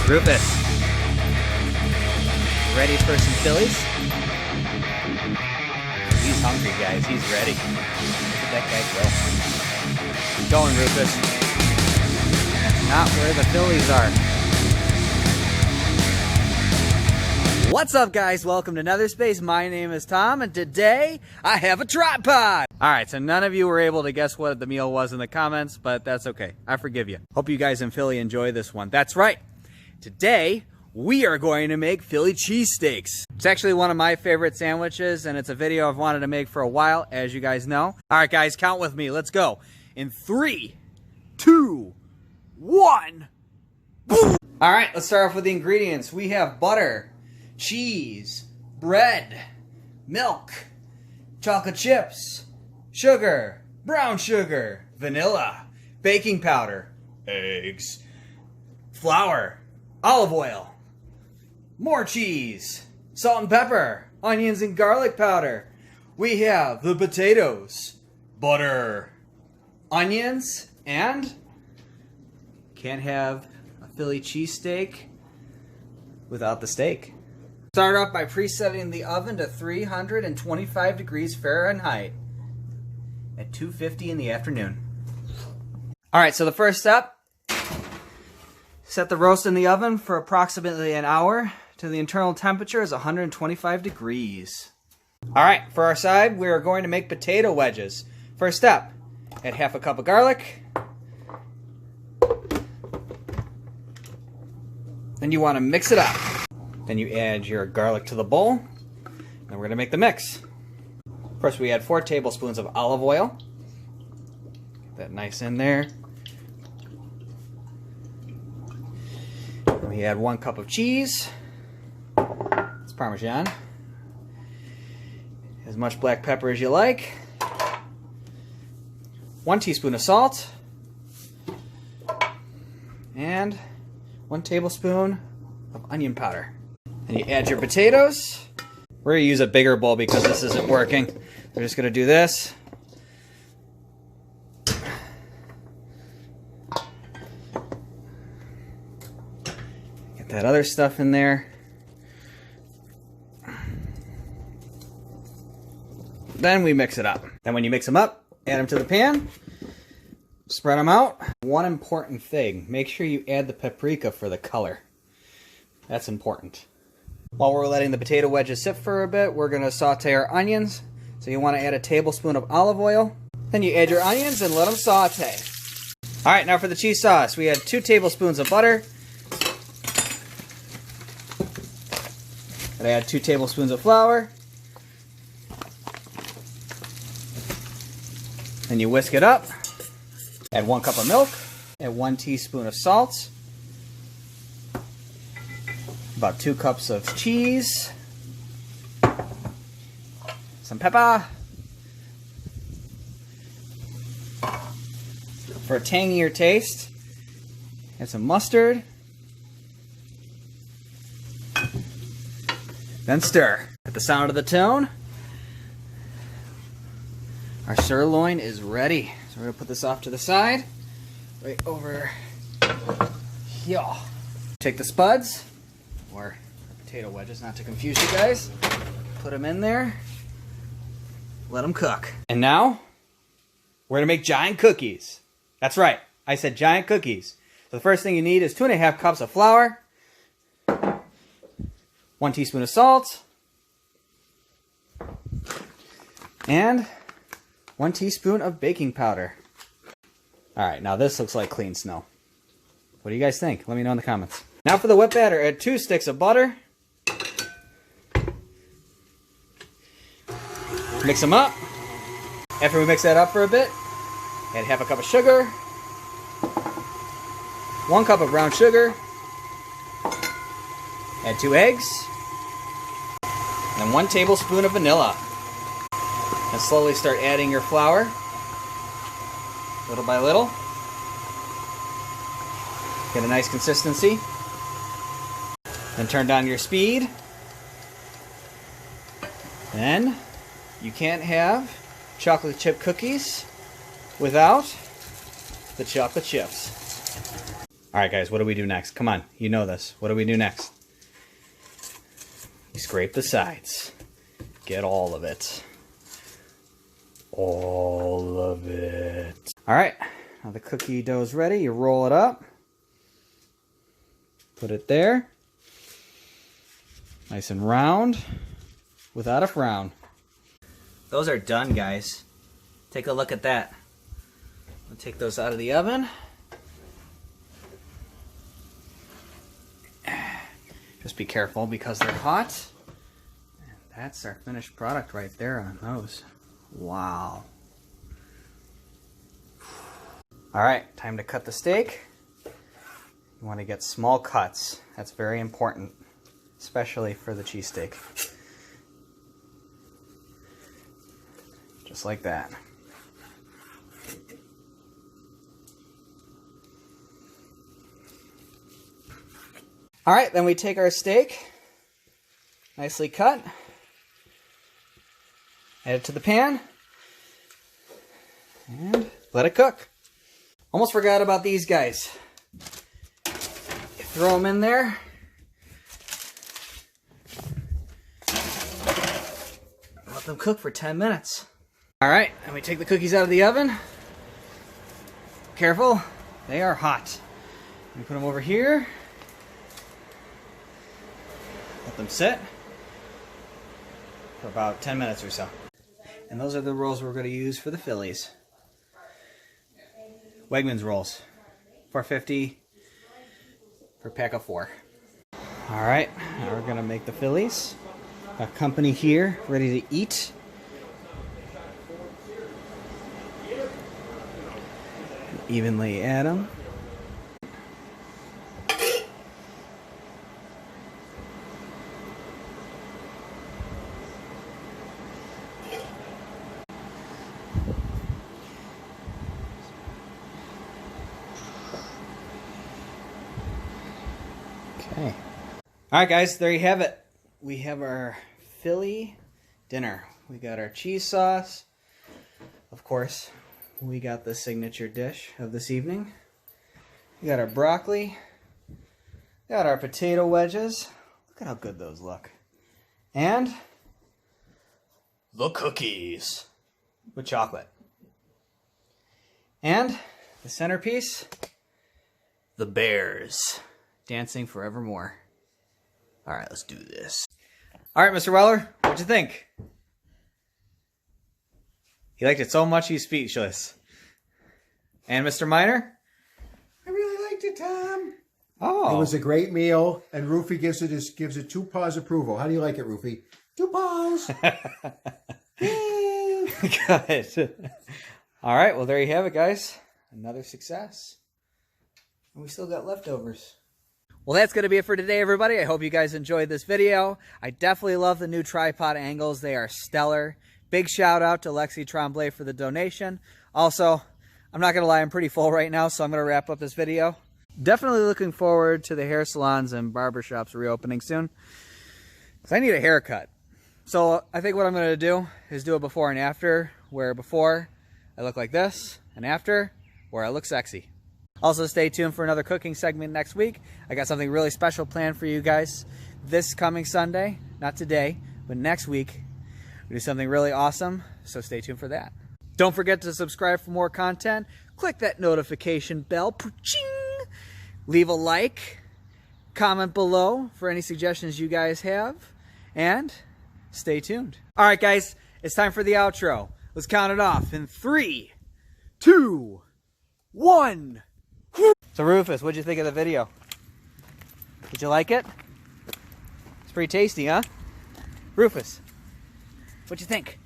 Rufus, ready for some Phillies? He's hungry, guys. He's ready. Look at that guy go. Going, Rufus. That's not where the Phillies are. What's up, guys? Welcome to Nether Space. My name is Tom, and today I have a tripod. Alright, so none of you were able to guess what the meal was in the comments, but that's okay. I forgive you. Hope you guys in Philly enjoy this one. That's right. Today, we are going to make Philly cheesesteaks. It's actually one of my favorite sandwiches, and it's a video I've wanted to make for a while, as you guys know. Alright, guys, count with me. Let's go. In 3, 2, 1. Boom! Alright, let's start off with the ingredients. We have butter, cheese, bread, milk, chocolate chips, sugar, brown sugar, vanilla, baking powder, eggs, flour, olive oil, more cheese, salt and pepper, onions and garlic powder. We have the potatoes, butter, onions, and can't have a Philly cheesesteak without the steak. Start off by presetting the oven to 325 degrees Fahrenheit at 2:50 in the afternoon. Alright, so the first step, set the roast in the oven for approximately an hour till the internal temperature is 125 degrees. Alright, for our side, we are going to make potato wedges. First step, add half a cup of garlic. Then you want to mix it up. Then you add your garlic to the bowl, and we're going to make the mix. First, we add 4 tablespoons of olive oil. Get that nice in there. We add 1 cup of cheese. It's Parmesan. As much black pepper as you like. 1 teaspoon of salt. And 1 tablespoon of onion powder. And you add your potatoes. We're going to use a bigger bowl because this isn't working. We're just going to do this. Get that other stuff in there. Then we mix it up. Then when you mix them up, add them to the pan. Spread them out. One important thing, make sure you add the paprika for the color. That's important. While we're letting the potato wedges sit for a bit, we're going to saute our onions. So you want to add a tablespoon of olive oil. Then you add your onions and let them saute. Alright, now for the cheese sauce. We add 2 tablespoons of butter. And I add 2 tablespoons of flour. Then you whisk it up. Add 1 cup of milk. Add 1 teaspoon of salt. About 2 cups of cheese. Some pepper. For a tangier taste, add some mustard. Then stir. At the sound of the tone, our sirloin is ready. So we're going to put this off to the side. Right over here. Take the spuds, or potato wedges, not to confuse you guys. Put them in there. Let them cook. And now, we're going to make giant cookies. That's right, I said giant cookies. So the first thing you need is 2½ cups of flour, 1 teaspoon of salt, and 1 teaspoon of baking powder. Alright, now this looks like clean snow. What do you guys think? Let me know in the comments. Now for the whip batter, add 2 sticks of butter. Mix them up. After we mix that up for a bit, add half a cup of sugar, 1 cup of brown sugar, add 2 eggs, and 1 tablespoon of vanilla. And slowly start adding your flour, little by little. Get a nice consistency. Then turn down your speed. Then you can't have chocolate chip cookies without the chocolate chips. All right, guys, what do we do next? Come on, you know this. What do we do next? You scrape the sides. Get all of it. All of it. All right, now the cookie dough is ready. You roll it up. Put it there. Nice and round, without a frown. Those are done, guys. Take a look at that. I'll take those out of the oven. Just be careful because they're hot. And that's our finished product right there on those. Wow. All right, time to cut the steak. You want to get small cuts. That's very important, especially for the cheesesteak. Just like that. All right, then we take our steak, nicely cut, add it to the pan, and let it cook. Almost forgot about these guys. You throw them in there. Let them cook for 10 minutes. All right, and we take the cookies out of the oven. Careful, they are hot. We put them over here. Let them sit for about 10 minutes or so. And those are the rolls we're going to use for the Phillies. Wegmans rolls. $4.50 for a pack of 4. All right, now we're going to make the Phillies. Got company here ready to eat. Evenly add them. Okay. All right, guys, there you have it. We have our Philly dinner. We got our cheese sauce. Of course, we got the signature dish of this evening. We got our broccoli. Got our potato wedges. Look at how good those look. And the cookies with chocolate. And the centerpiece, the bears dancing forevermore. All right, let's do this. All right, Mr. Weller, what'd you think? He liked it so much he's speechless. And Mr. Miner? I really liked it, Tom. Oh. It was a great meal, and Roofie gives it 2 paws approval. How do you like it, Roofie? 2 paws. Good. All right, well, there you have it, guys. Another success. And we still got leftovers. Well, that's going to be it for today, everybody. I hope you guys enjoyed this video. I definitely love the new tripod angles. They are stellar. Big shout out to Lexi Tremblay for the donation. Also, I'm not going to lie, I'm pretty full right now, so I'm going to wrap up this video. Definitely looking forward to the hair salons and barbershops reopening soon, because I need a haircut. So I think what I'm going to do is do a before and after, where before I look like this, and after where I look sexy. Also, stay tuned for another cooking segment next week. I got something really special planned for you guys this coming Sunday. Not today, but next week. We do something really awesome, so stay tuned for that. Don't forget to subscribe for more content. Click that notification bell. Pooching! Leave a like. Comment below for any suggestions you guys have. And stay tuned. All right, guys, it's time for the outro. Let's count it off in 3, 2, 1. So Rufus, what'd you think of the video? Did you like it? It's pretty tasty, huh? Rufus, what'd you think?